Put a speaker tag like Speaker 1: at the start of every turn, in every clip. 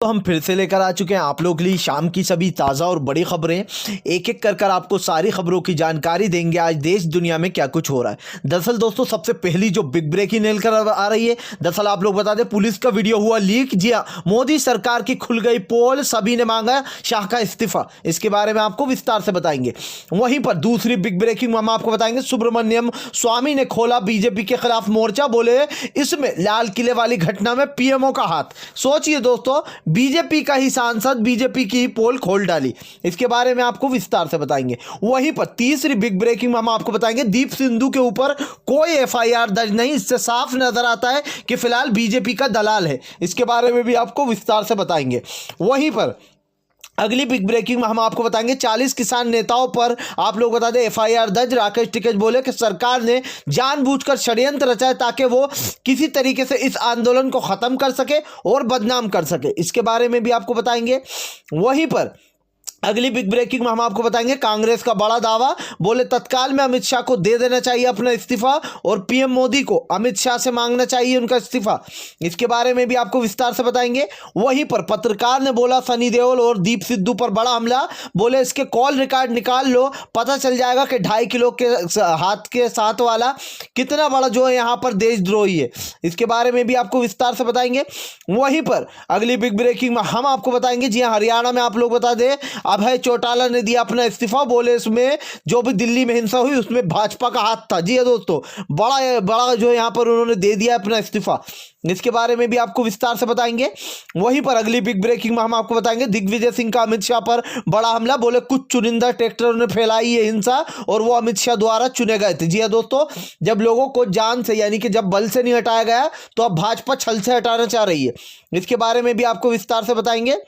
Speaker 1: तो हम फिर से लेकर आ चुके हैं आप लोगों के लिए शाम की सभी ताज़ा और बड़ी खबरें। एक एक कर आपको सारी खबरों की जानकारी देंगे आज देश दुनिया में क्या कुछ हो रहा है। दरअसल दोस्तों सबसे पहली जो बिग ब्रेकिंग निकल कर आ रही है, दरअसल आप लोग बता दें पुलिस का वीडियो हुआ लीक। जी हाँ, मोदी सरकार की खुल गई पोल, सभी ने मांगा शाह का इस्तीफा। इसके बारे में आपको विस्तार से बताएंगे। वहीं पर दूसरी बिग ब्रेकिंग हम आपको बताएंगे, सुब्रमण्यम स्वामी ने खोला बीजेपी के खिलाफ मोर्चा, बोले इसमें लाल किले वाली घटना में पीएमओ का हाथ। सोचिए दोस्तों, बीजेपी का ही सांसद बीजेपी की ही पोल खोल डाली। इसके बारे में आपको विस्तार से बताएंगे। वहीं पर तीसरी बिग ब्रेकिंग हम आपको बताएंगे, दीप सिद्धू के ऊपर कोई एफआईआर दर्ज नहीं। इससे साफ नजर आता है कि फिलहाल बीजेपी का दलाल है। इसके बारे में भी आपको विस्तार से बताएंगे। वहीं पर अगली बिग ब्रेकिंग में हम आपको बताएंगे 40 किसान नेताओं पर आप लोग बता दें एफआईआर दर्ज। राकेश टिकैत बोले कि सरकार ने जानबूझकर षड्यंत्र रचा है ताकि वो किसी तरीके से इस आंदोलन को खत्म कर सके और बदनाम कर सके। इसके बारे में भी आपको बताएंगे। वहीं पर अगली बिग ब्रेकिंग में हम आपको बताएंगे कांग्रेस का बड़ा दावा, बोले तत्काल में अमित शाह को दे देना चाहिए अपना इस्तीफा और पीएम मोदी को अमित शाह से मांगना चाहिए उनका इस्तीफा। इसके बारे में भी आपको विस्तार से बताएंगे। वहीं पर पत्रकार ने बोला सनी देओल और दीप सिद्धू पर बड़ा हमला, बोले इसके कॉल रिकॉर्ड निकाल लो, पता चल जाएगा कि 2.5 किलो के हाथ के साथ वाला कितना बड़ा जो है यहाँ पर देशद्रोही है। इसके बारे में भी आपको विस्तार से बताएंगे। वहीं पर अगली बिग ब्रेकिंग में हम आपको बताएंगे, जी हाँ, हरियाणा में आप लोग बता दें अभय चौटाला ने दिया अपना इस्तीफा, बोले इसमें जो भी दिल्ली में हिंसा हुई उसमें भाजपा का हाथ था। जी है दोस्तों, बड़ा बड़ा जो यहाँ पर उन्होंने दे दिया अपना इस्तीफा। इसके बारे में भी आपको विस्तार से बताएंगे। वहीं पर अगली बिग ब्रेकिंग में हम आपको बताएंगे दिग्विजय सिंह का अमित शाह पर बड़ा हमला, बोले कुछ चुनिंदा ट्रैक्टरों ने फैलाई है हिंसा और वो अमित शाह द्वारा चुने गए थे। जी है दोस्तों, जब लोगों को जान से यानी कि जब बल से नहीं हटाया गया तो अब भाजपा छल से हटाना चाह रही है। इसके बारे में भी आपको विस्तार से बताएंगे।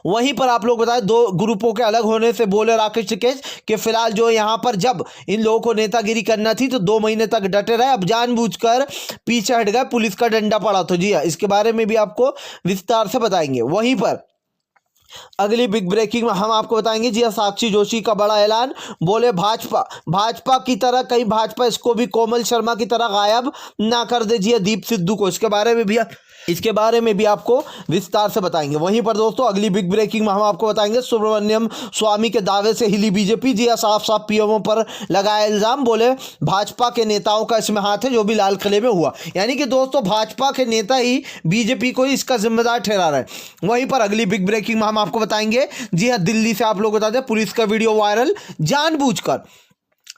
Speaker 1: वहीं पर आप लोग बताएं दो ग्रुपों के अलग होने से बोले राकेश टिकैत कि फिलहाल जो यहां पर जब इन लोगों को नेतागिरी करना थी तो 2 महीने तक डटे रहे, अब जानबूझकर पीछे हट गए, पुलिस का डंडा पड़ा। तो जी हाँ, इसके बारे में भी आपको विस्तार से बताएंगे। वहीं पर अगली बिग ब्रेकिंग में हम आपको बताएंगे, जी हाँ, साक्षी जोशी का बड़ा ऐलान, बोले भाजपा की तरह कहीं भाजपा इसको भी कोमल शर्मा की तरह गायब ना कर दे। जी हाँ, दीप सिद्धू को। इसके बारे में भी आपको विस्तार से बताएंगे। वहीं पर दोस्तों अगली बिग ब्रेकिंग में हम आपको बताएंगे सुब्रमण्यम स्वामी के दावे से हिली बीजेपी। जी हाँ, साफ साफ पीएमओ पर लगाया इल्जाम, बोले भाजपा के नेताओं का इसमें हाथ है जो भी लाल किले में हुआ। यानी कि दोस्तों भाजपा के नेता ही बीजेपी को इसका जिम्मेदार ठहरा रहे हैं। वहीं पर अगली बिग ब्रेकिंग में हम आपको बताएंगे, जी हाँ, दिल्ली से आप लोग बता दें पुलिस का वीडियो वायरल,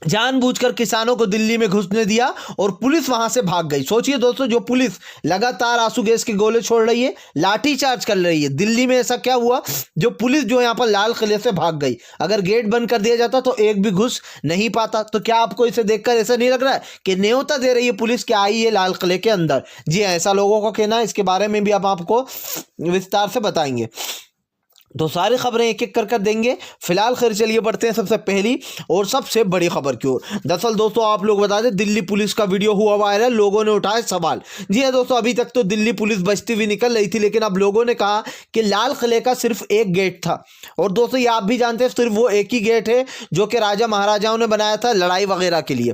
Speaker 1: जानबूझकर किसानों को दिल्ली में घुसने दिया और पुलिस वहां से भाग गई। सोचिए दोस्तों, जो पुलिस लगातार आंसू गैस के गोले छोड़ रही है, लाठी चार्ज कर रही है, दिल्ली में ऐसा क्या हुआ जो पुलिस जो यहां पर लाल किले से भाग गई? अगर गेट बंद कर दिया जाता तो एक भी घुस नहीं पाता। तो क्या आपको इसे देखकर ऐसा नहीं लग रहा है कि न्योता दे रही है पुलिस कि आई है लाल किले के अंदर? जी हाँ, ऐसा लोगों का कहना है। इसके बारे में भी अब आपको विस्तार से बताएंगे। तो सारी खबरें एक एक कर देंगे। फिलहाल खैर चलिए बढ़ते हैं सबसे पहली और सबसे बड़ी खबर की ओर। दरअसल दोस्तों आप लोग बता दें दिल्ली पुलिस का वीडियो हुआ वायरल, लोगों ने उठाए सवाल। जी है दोस्तों, अभी तक तो दिल्ली पुलिस बचती हुई निकल रही थी, लेकिन अब लोगों ने कहा कि लाल किले का सिर्फ एक गेट था। और दोस्तों ये आप भी जानते हैं सिर्फ वो एक ही गेट है जो कि राजा महाराजाओं ने बनाया था लड़ाई वगैरह के लिए।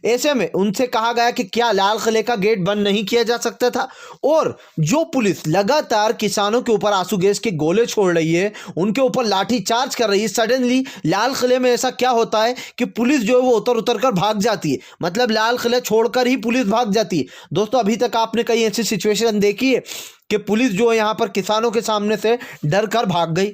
Speaker 1: ऐसे में उनसे कहा गया कि क्या लाल किले का गेट बंद नहीं किया जा सकता था? और जो पुलिस लगातार किसानों के ऊपर आंसू गैस के गोले छोड़ रही है, उनके ऊपर लाठी चार्ज कर रही है, सडनली लाल किले में ऐसा क्या होता है कि पुलिस जो है वो उतर कर भाग जाती है? मतलब लाल किला छोड़कर ही पुलिस भाग जाती है। दोस्तों अभी तक आपने कई ऐसी सिचुएशन देखी है कि पुलिस जो है यहां पर किसानों के सामने से डर कर भाग गई?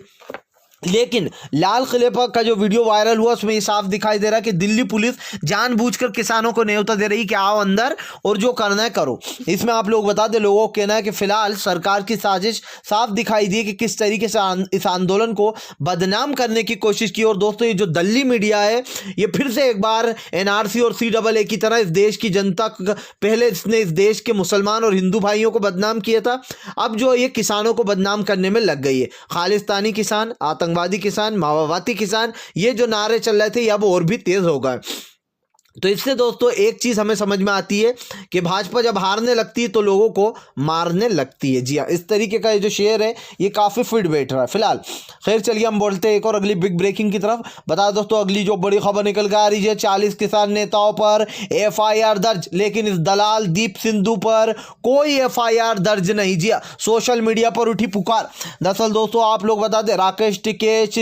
Speaker 1: लेकिन लाल किले पर का जो वीडियो वायरल हुआ उसमें ये साफ दिखाई दे रहा है कि दिल्ली पुलिस जानबूझकर किसानों को न्योता दे रही कि आओ अंदर और जो करना है करो। इसमें आप लोग बता दें लोगों को कहना है कि फिलहाल सरकार की साजिश साफ दिखाई दी कि किस तरीके से इस आंदोलन को बदनाम करने की कोशिश की। और दोस्तों ये जो दिल्ली मीडिया है ये फिर से एक बार एनआरसी और CAA की तरह इस देश की जनता, पहले इसने इस देश के मुसलमान और हिंदू भाइयों को बदनाम किया था, अब जो ये किसानों को बदनाम करने में लग गई है। खालिस्तानी किसान, आतंकवादी किसान, माओवादी किसान, ये जो नारे चल रहे थे ये अब और भी तेज हो गए। तो इससे दोस्तों एक चीज हमें समझ में आती है कि भाजपा जब हारने लगती है तो लोगों को मारने लगती है। जी हाँ, इस तरीके का ये जो शेयर है ये काफी फिट बैठ रहा है फिलहाल। खैर चलिए हम बोलते हैं एक और अगली बिग ब्रेकिंग की तरफ। बता दोस्तों अगली जो बड़ी खबर निकल के आ रही है, 40 किसान नेताओं पर FIR दर्ज, लेकिन इस दलाल दीप सिद्धू पर कोई FIR दर्ज नहीं। जी हाँ, सोशल मीडिया पर उठी पुकार। दरअसल दोस्तों आप लोग बता दें, राकेश टिकेश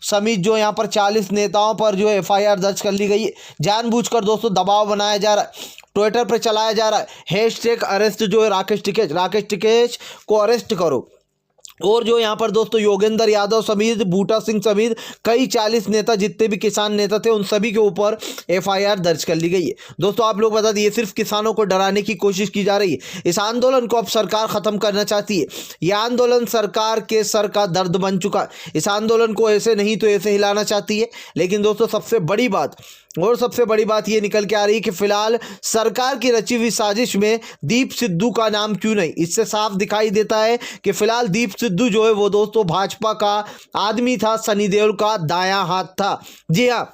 Speaker 1: समेत जो यहाँ पर 40 नेताओं पर जो FIR दर्ज कर ली गई है। जानबूझकर दोस्तों दबाव बनाया जा रहा है, ट्विटर पर चलाया जा रहा है हैशटैग अरेस्ट जो है राकेश टिकेश को अरेस्ट करो। और जो यहाँ पर दोस्तों योगेंद्र यादव समेत बूटा सिंह समेत कई 40 नेता जितने भी किसान नेता थे उन सभी के ऊपर FIR दर्ज कर ली गई है। दोस्तों आप लोग बता दिए सिर्फ किसानों को डराने की कोशिश की जा रही है। इस आंदोलन को अब सरकार खत्म करना चाहती है। यह आंदोलन सरकार के सर का दर्द बन चुका है। इस आंदोलन को ऐसे नहीं तो ऐसे हिलाना चाहती है। लेकिन दोस्तों सबसे बड़ी बात ये निकल के आ रही है कि फिलहाल सरकार की रची हुई साजिश में दीप सिद्धू का नाम क्यों नहीं। इससे साफ दिखाई देता है कि फिलहाल दीप सिद्धू जो है वो दोस्तों भाजपा का आदमी था, सनी देओल का दायां हाथ था। जी हाँ,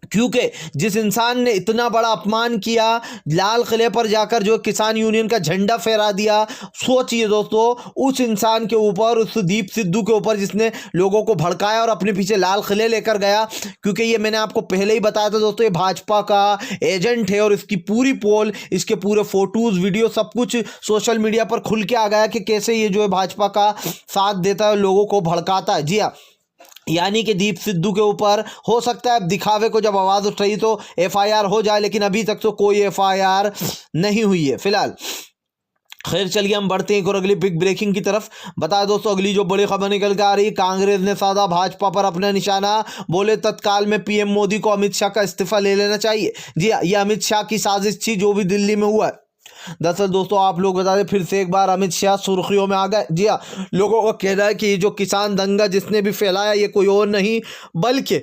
Speaker 1: क्योंकि जिस इंसान ने इतना बड़ा अपमान किया, लाल किले पर जाकर जो किसान यूनियन का झंडा फहरा दिया, सोचिए दोस्तों उस इंसान के ऊपर, उस दीप सिद्धू के ऊपर जिसने लोगों को भड़काया और अपने पीछे लाल किले लेकर गया। क्योंकि ये मैंने आपको पहले ही बताया था दोस्तों, ये भाजपा का एजेंट है और इसकी पूरी पोल, इसके पूरे फोटोज वीडियो सब कुछ सोशल मीडिया पर खुल के आ गया कि कैसे ये जो है भाजपा का साथ देता है, लोगों को भड़काता है। जी हाँ, यानी कि दीप सिद्धू के ऊपर हो सकता है दिखावे को जब आवाज उठ रही तो FIR हो जाए, लेकिन अभी तक तो कोई FIR नहीं हुई है फिलहाल। खैर चलिए हम बढ़ते हैं एक और अगली बिग ब्रेकिंग की तरफ। बता दोस्तों अगली जो बड़ी खबर निकल के आ रही है, कांग्रेस ने साधा भाजपा पर अपना निशाना, बोले तत्काल में PM मोदी को अमित शाह का इस्तीफा ले लेना चाहिए। जी हाँ, ये अमित शाह की साजिश थी जो भी दिल्ली में हुआ है। दरअसल दोस्तों आप लोग बता दें फिर से एक बार अमित शाह सुर्खियों में आ गए। जी हाँ, लोगों का कहना है कि ये जो किसान दंगा जिसने भी फैलाया ये कोई और नहीं बल्कि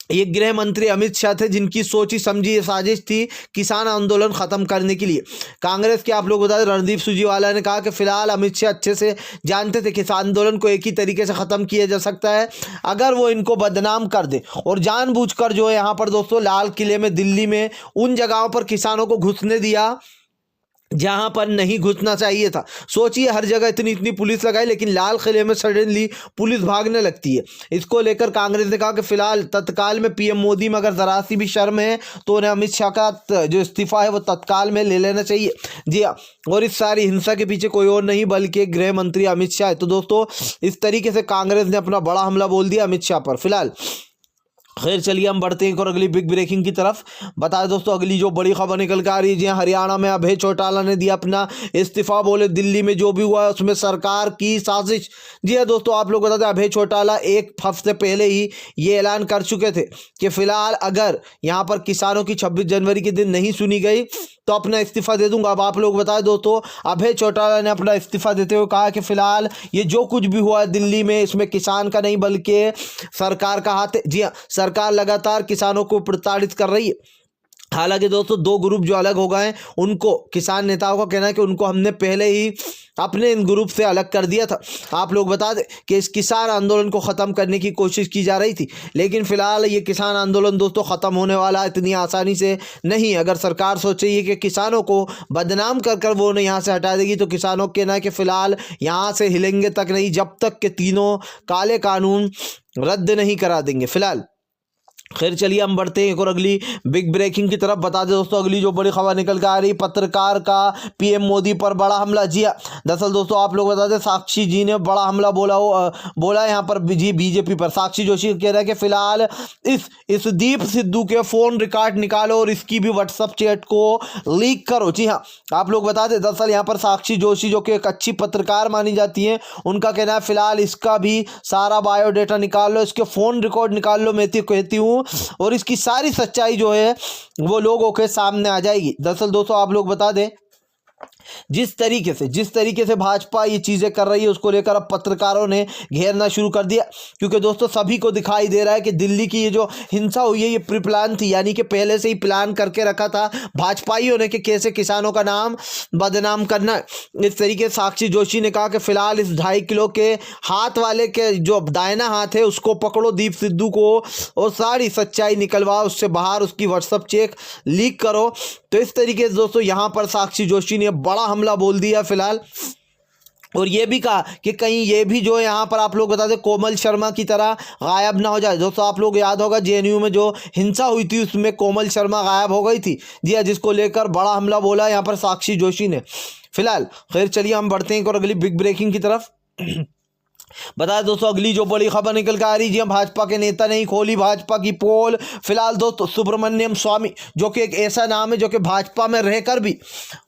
Speaker 1: ये गृह मंत्री अमित शाह थे, जिनकी सोची समझी ये साजिश थी किसान आंदोलन खत्म करने के लिए। कांग्रेस के आप लोग बता दें रणदीप सुरजेवाला ने कहा कि फिलहाल अमित शाह अच्छे से जानते थे कि इस आंदोलन को एक ही तरीके से खत्म किया जा सकता है अगर वो इनको बदनाम कर दे, और जानबूझकर जो है यहाँ पर दोस्तों लाल किले में दिल्ली में उन जगहों पर किसानों को घुसने दिया जहां पर नहीं घुसना चाहिए था। सोचिए हर जगह इतनी पुलिस लगाई, लेकिन लाल किले में सडनली पुलिस भागने लगती है। इसको लेकर कांग्रेस ने कहा कि फिलहाल तत्काल में PM मोदी में अगर जरा सी भी शर्म है तो उन्हें अमित शाह का जो इस्तीफा है वो तत्काल में ले लेना चाहिए। जी हाँ, और इस सारी हिंसा के पीछे कोई और नहीं बल्कि गृह मंत्री अमित शाह है। तो दोस्तों इस तरीके से कांग्रेस ने अपना बड़ा हमला बोल दिया अमित शाह पर फिलहाल। खैर चलिए हम बढ़ते हैं और अगली बिग ब्रेकिंग की तरफ। बताएं दोस्तों अगली जो बड़ी खबर निकल के आ रही है, जी हरियाणा में अभय चौटाला ने दिया अपना इस्तीफा, बोले दिल्ली में जो भी हुआ है उसमें सरकार की साजिश। जी हाँ दोस्तों आप लोग बता दें अभय चौटाला एक हफ्ते पहले ही ये ऐलान कर चुके थे कि फिलहाल अगर यहाँ पर किसानों की 26 जनवरी के दिन नहीं सुनी गई तो अपना इस्तीफा दे दूंगा। अब आप लोग बताएं दोस्तों अभय चौटाला ने अपना इस्तीफा देते हुए कहा कि फिलहाल ये जो कुछ भी हुआ है दिल्ली में इसमें किसान का नहीं बल्कि सरकार का हाथ है। जी हाँ, सरकार लगातार किसानों को प्रताड़ित कर रही है। हालांकि दोस्तों दो ग्रुप जो अलग हो गए हैं उनको किसान नेताओं का कहना है कि उनको हमने पहले ही अपने इन ग्रुप से अलग कर दिया था। आप लोग बता दें कि इस किसान आंदोलन को ख़त्म करने की कोशिश की जा रही थी, लेकिन फिलहाल ये किसान आंदोलन दोस्तों ख़त्म होने वाला इतनी आसानी से नहीं। अगर सरकार सोचे कि किसानों को बदनाम कर कर वो उन्हें यहाँ से हटा देगी तो किसानों के कहना है कि फिलहाल यहाँ से हिलेंगे तक नहीं जब तक कि तीनों काले कानून रद्द नहीं करा देंगे फिलहाल। खैर चलिए हम बढ़ते हैं एक और अगली बिग ब्रेकिंग की तरफ। बता दें दोस्तों अगली जो बड़ी खबर निकल के आ रही, पत्रकार का PM मोदी पर बड़ा हमला। जी हाँ, दरअसल दोस्तों आप लोग बता दें साक्षी जी ने बड़ा हमला बोला यहाँ पर BJP पर। साक्षी जोशी कह रहा है कि फिलहाल इस दीप सिद्धू के फोन रिकॉर्ड निकालो और इसकी भी WhatsApp चैट को लीक करो। जी हाँ, आप लोग बता दें दरअसल यहाँ पर साक्षी जोशी जो कि एक अच्छी पत्रकार मानी जाती है, उनका कहना है फिलहाल इसका भी सारा बायोडेटा निकाल लो, इसके फोन रिकॉर्ड निकाल लो, मैं कहती हूँ, और इसकी सारी सच्चाई जो है वो लोगों के सामने आ जाएगी। दरअसल दोस्तों आप लोग बता दें जिस तरीके से भाजपा ये चीज़ें कर रही है उसको लेकर अब पत्रकारों ने घेरना शुरू कर दिया, क्योंकि दोस्तों सभी को दिखाई दे रहा है कि दिल्ली की ये जो हिंसा हुई है ये प्री प्लान थी, यानी कि पहले से ही प्लान करके रखा था भाजपाइयों ने कि कैसे किसानों का नाम बदनाम करना है। इस तरीके से साक्षी जोशी ने कहा कि फिलहाल इस 2.5 किलो के हाथ वाले के जो दाहिना हाथ है उसको पकड़ो, दीप सिद्धू को, और सारी सच्चाई निकलवाओ उससे बाहर, उसकी व्हाट्सएप चेक लीक करो। तो इस तरीके से दोस्तों यहाँ पर साक्षी जोशी ने बड़ा हमला बोल दिया फिलहाल, और ये भी कहा कि कहीं ये भी जो है यहाँ पर आप लोग बता दें कोमल शर्मा की तरह गायब ना हो जाए। दोस्तों आप लोग याद होगा जेएनयू में जो हिंसा हुई थी उसमें कोमल शर्मा गायब हो गई थी जी हाँ, जिसको लेकर बड़ा हमला बोला यहाँ पर साक्षी जोशी ने। फिलहाल खैर चलिए हम बढ़ते हैं और अगली बिग ब्रेकिंग की तरफ। बता दें दोस्तों अगली जो बड़ी खबर निकल कर आ रही जी, भाजपा के नेता ने ही खोली भाजपा की पोल। फिलहाल दोस्तों सुब्रमण्यम स्वामी जो कि एक ऐसा नाम है जो कि भाजपा में रहकर भी,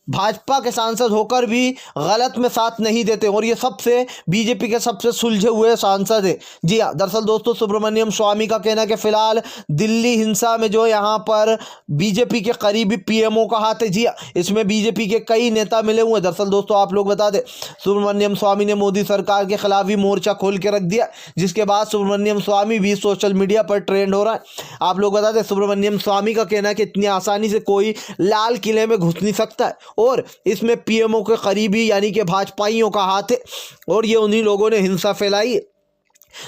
Speaker 1: भाजपा के सांसद होकर भी गलत में साथ नहीं देते, और ये सबसे बीजेपी के सबसे सुलझे हुए सांसद है जी हाँ। दरअसल दोस्तों सुब्रमण्यम स्वामी का कहना है कि फिलहाल दिल्ली हिंसा में जो यहाँ पर बीजेपी के करीबी पीएमओ का हाथ है जी हाँ, इसमें बीजेपी के कई नेता मिले हुए हैं। दरअसल दोस्तों आप लोग बता दें सुब्रमण्यम स्वामी ने मोदी सरकार के खिलाफ भी मोर्चा खोल के रख दिया, जिसके बाद सुब्रमण्यम स्वामी भी सोशल मीडिया पर ट्रेंड हो रहा है। आप लोग बता दें सुब्रमण्यम स्वामी का कहना है कि इतनी आसानी से कोई लाल किले में घुस नहीं सकता है, और इसमें पीएमओ के करीबी यानी कि भाजपाइयों का हाथ है, और ये उन्हीं लोगों ने हिंसा फैलाई है।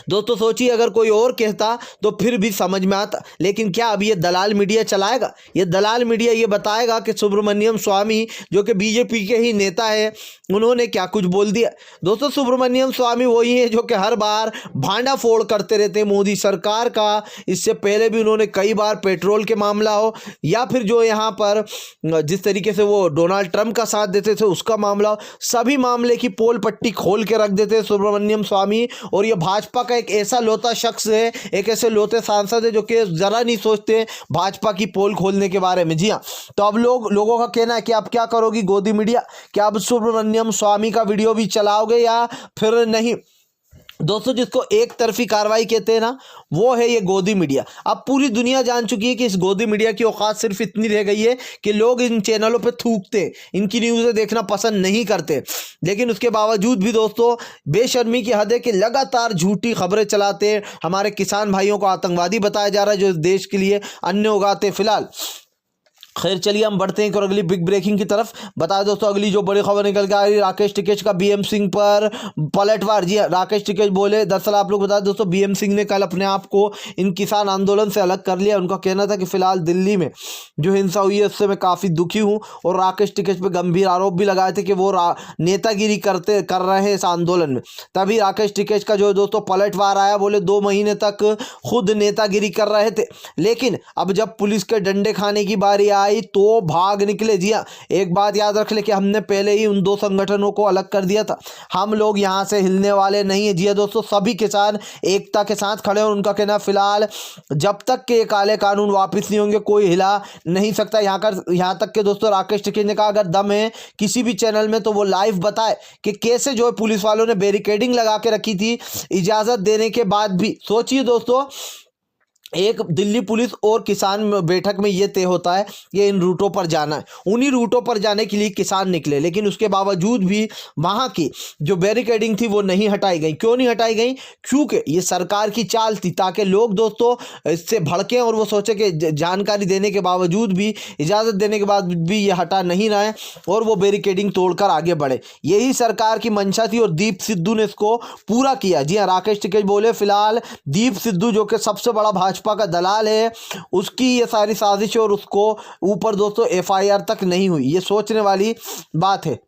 Speaker 1: दोस्तों सोचिए अगर कोई और कहता तो फिर भी समझ में आता, लेकिन क्या अब ये दलाल मीडिया चलाएगा? ये दलाल मीडिया ये बताएगा कि सुब्रमण्यम स्वामी जो कि बीजेपी के ही नेता है उन्होंने क्या कुछ बोल दिया। दोस्तों सुब्रमण्यम स्वामी वही है जो कि हर बार भांडा फोड़ करते रहते हैं मोदी सरकार का। इससे पहले भी उन्होंने कई बार पेट्रोल के मामला हो या फिर जो यहाँ पर जिस तरीके से वो डोनाल्ड ट्रंप का साथ देते थे उसका मामला हो, सभी मामले की पोल पट्टी खोल के रख देते सुब्रमण्यम स्वामी। और ये भाजपा का एक ऐसा लोता शख्स है, एक ऐसे लोते सांसद है जो कि जरा नहीं सोचते भाजपा की पोल खोलने के बारे में जी हाँ। तो अब लोगों का कहना है कि आप क्या करोगी गोदी मीडिया, क्या अब सुब्रमण्यम स्वामी का वीडियो भी चलाओगे या फिर नहीं? दोस्तों जिसको एक तरफी कार्रवाई कहते हैं ना वो है ये गोदी मीडिया। अब पूरी दुनिया जान चुकी है कि इस गोदी मीडिया की औकात सिर्फ इतनी रह गई है कि लोग इन चैनलों पे थूकते, इनकी न्यूज़ें देखना पसंद नहीं करते, लेकिन उसके बावजूद भी दोस्तों बेशर्मी की हद है कि लगातार झूठी खबरें चलाते। हमारे किसान भाइयों को आतंकवादी बताया जा रहा है जो इस देश के लिए अन्न उगाते। फिलहाल खैर चलिए हम बढ़ते हैं और अगली बिग ब्रेकिंग की तरफ। बता दोस्तों अगली जो बड़ी खबर निकल के आ रही है राकेश टिकैत का बीएम सिंह पर पलटवार। जी राकेश टिकैत बोले, दरअसल आप लोग बता दोस्तों बीएम सिंह ने कल अपने आप को इन किसान आंदोलन से अलग कर लिया। उनका कहना था कि फिलहाल दिल्ली में जो हिंसा हुई है उससे मैं काफ़ी दुखी हूँ, और राकेश टिकैत पर गंभीर आरोप भी लगाए थे कि वो नेतागिरी कर रहे हैं इस आंदोलन में। तभी राकेश टिकैत का जो दोस्तों पलटवार आया, बोले 2 महीने तक खुद नेतागिरी कर रहे थे, लेकिन अब जब पुलिस के डंडे खाने की बारी आई तो भाग निकले। जी हाँ, एक बात याद रख ले कि हमने पहले ही उन 2 संगठनों को अलग कर दिया था, हम लोग यहाँ से हिलने वाले नहीं है। जी हाँ दोस्तों, सभी किसान एकता के साथ खड़े और उनका कहना फिलहाल जब तक के काले कानून वापस नहीं होंगे कोई हिला नहीं सकता। यहाँ तक के दोस्तों राकेश टिकैत ने कहा अगर दम है किसी भी चैनल में तो वो लाइव बताए कि कैसे जो है पुलिस वालों ने बैरिकेडिंग लगा के रखी थी इजाज़त देने के बाद भी। सोचिए दोस्तों, एक दिल्ली पुलिस और किसान बैठक में ये तय होता है कि इन रूटों पर जाना है, उन्हीं रूटों पर जाने के लिए किसान निकले, लेकिन उसके बावजूद भी वहाँ की जो बैरिकेडिंग थी वो नहीं हटाई गई। क्यों नहीं हटाई गई? क्योंकि ये सरकार की चाल थी ताकि लोग दोस्तों इससे भड़कें और वो सोचे कि जानकारी देने के बावजूद भी, इजाज़त देने के बाद भी ये हटा नहीं रहा है और वो बैरिकेडिंग तोड़कर आगे बढ़े। यही सरकार की मंशा थी और दीप सिद्धू ने इसको पूरा किया। जी हाँ, राकेश टिकैत बोले फिलहाल दीप सिद्धू जो कि सबसे बड़ा भाजपा का दलाल है उसकी ये सारी साजिश और उसको ऊपर दोस्तों एफआईआर तक नहीं हुई, ये सोचने वाली बात है।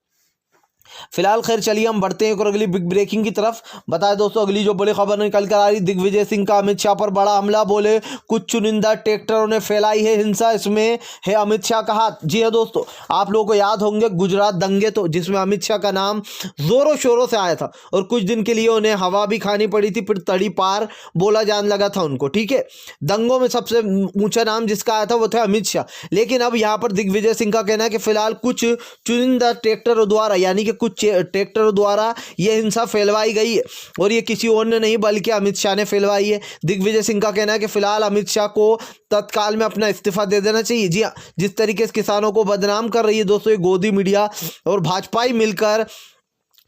Speaker 1: फिलहाल खैर चलिए हम बढ़ते हैं और अगली बिग ब्रेकिंग की तरफ। बताएं दोस्तों अगली जो बड़ी खबर निकल कर आ रही, दिग्विजय सिंह का अमित शाह पर बड़ा हमला, बोले कुछ चुनिंदा ट्रैक्टरों ने फैलाई है हिंसा, इसमें है अमित शाह का हाथ। जी हाँ दोस्तों, आप लोगों को याद होंगे गुजरात दंगे तो जिसमें अमित शाह का नाम जोरों शोरों से आया था और कुछ दिन के लिए उन्हें हवा भी खानी पड़ी थी, फिर तड़ी पार बोला जाने लगा था उनको। ठीक है, दंगों में सबसे ऊंचा नाम जिसका आया था वो था अमित शाह। लेकिन अब यहाँ पर दिग्विजय सिंह का कहना है कि फिलहाल कुछ चुनिंदा ट्रैक्टरों द्वारा यानी कि कुछ ट्रैक्टरों द्वारा ये हिंसा फैलवाई गई है और ये किसी और ने नहीं बल्कि अमित शाह ने फैलवाई है। दिग्विजय सिंह का कहना है कि फिलहाल अमित शाह को तत्काल में अपना इस्तीफा दे देना चाहिए। जी हाँ, जिस तरीके से किसानों को बदनाम कर रही है दोस्तों ये गोदी मीडिया और भाजपा ही मिलकर,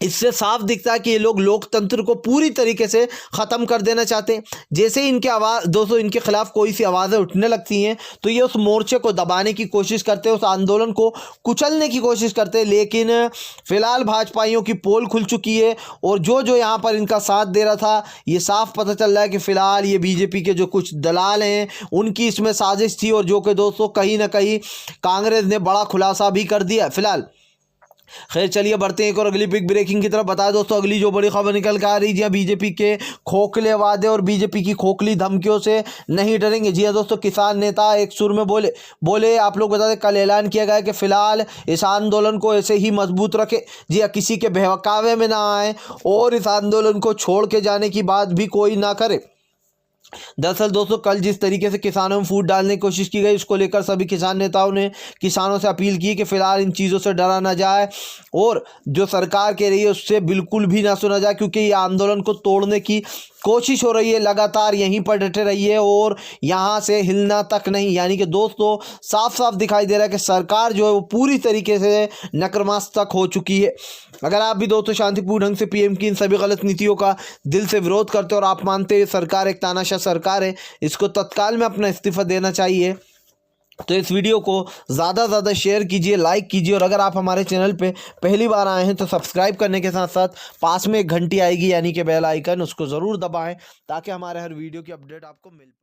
Speaker 1: इससे साफ दिखता है कि ये लोग लोकतंत्र को पूरी तरीके से ख़त्म कर देना चाहते हैं। जैसे ही इनके आवाज़ दोस्तों इनके खिलाफ कोई सी आवाज़ें उठने लगती हैं तो ये उस मोर्चे को दबाने की कोशिश करते हैं, उस आंदोलन को कुचलने की कोशिश करते हैं। लेकिन फिलहाल भाजपाइयों की पोल खुल चुकी है और जो जो यहाँ पर इनका साथ दे रहा था ये साफ पता चल रहा है कि फ़िलहाल ये बीजेपी के जो कुछ दलाल हैं उनकी इसमें साजिश थी और जो कि दोस्तों कहीं ना कहीं कांग्रेस ने बड़ा खुलासा भी कर दिया फिलहाल। खैर चलिए बढ़ते हैं एक और अगली बिग ब्रेकिंग की तरफ। बताया दोस्तों अगली जो बड़ी खबर निकल के आ रही है, बीजेपी के खोखले वादे और बीजेपी की खोखली धमकियों से नहीं डरेंगे। जी हाँ दोस्तों, किसान नेता एक सुर में बोले आप लोग बता दें कल ऐलान किया गया कि फिलहाल इस आंदोलन को ऐसे ही मजबूत रखे। जी हाँ, किसी के बहकावे में ना आए और इस आंदोलन को छोड़ के जाने की बात भी कोई ना करे। दरअसल दोस्तों कल जिस तरीके से किसानों में फूट डालने की कोशिश की गई उसको लेकर सभी किसान नेताओं ने किसानों से अपील की कि फिलहाल इन चीज़ों से डरा ना जाए और जो सरकार कह रही है उससे बिल्कुल भी ना सुना जाए, क्योंकि ये आंदोलन को तोड़ने की कोशिश हो रही है। लगातार यहीं पर डटे रहिए और यहाँ से हिलना तक नहीं। यानी कि दोस्तों साफ साफ दिखाई दे रहा है कि सरकार जो है वो पूरी तरीके से नकरमास्तक हो चुकी है। अगर आप भी दोस्तों शांतिपूर्ण ढंग से पीएम की इन सभी गलत नीतियों का दिल से विरोध करते हो और आप मानते हैं सरकार एक तानाशाह सरकार है, इसको तत्काल में अपना इस्तीफा देना चाहिए, तो इस वीडियो को ज़्यादा से ज़्यादा शेयर कीजिए, लाइक कीजिए और अगर आप हमारे चैनल पे पहली बार आए हैं तो सब्सक्राइब करने के साथ साथ पास में एक घंटी आएगी यानी कि बेल आइकन, उसको ज़रूर दबाएं ताकि हमारे हर वीडियो की अपडेट आपको मिल